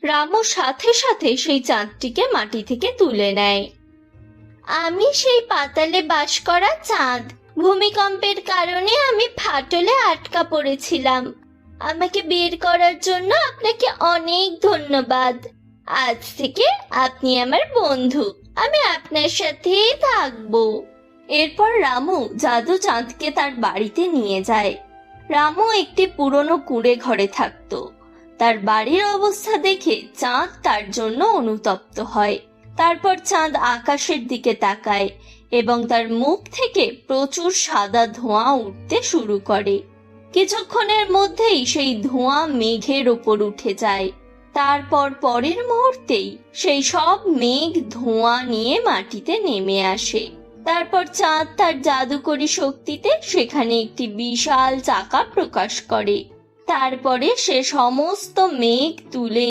রামু সাথে সাথে সেই চাঁদটিকে মাটি থেকে তুলে নেয়। আমি সেই পাতালে বাস করা চাঁদ। ভূমিকম্পের কারণে আমি ফাটলে আটকা পড়েছিলাম। আমাকে বের করার জন্য আপনাকে অনেক ধন্যবাদ। আজ থেকে আপনি আমার বন্ধু। আমি আপনার সাথেই থাকবো। এরপর রামু জাদু চাঁদকে তার বাড়িতে নিয়ে যায়। রামু একটি পুরনো কুঁড়ে ঘরে থাকতো। তার বাড়ির অবস্থা দেখে চাঁদ তার জন্য অনুতপ্ত হয়। তারপর চাঁদ আকাশের দিকে তাকায় এবং তার মুখ থেকে প্রচুর সাদা ধোঁয়া উঠতে শুরু করে। কিছুক্ষণের মধ্যেই সেই ধোঁয়া মেঘের ওপর উঠে যায়। তারপর পরের মুহূর্তেই সেই সব মেঘ ধোঁয়া নিয়ে মাটিতে নেমে আসে। তারপর চাঁদ তার জাদুকরী শক্তিতে সেখানে একটি বিশাল চাকা প্রকাশ করে। তারপরে সে সমস্ত মেঘ তুলে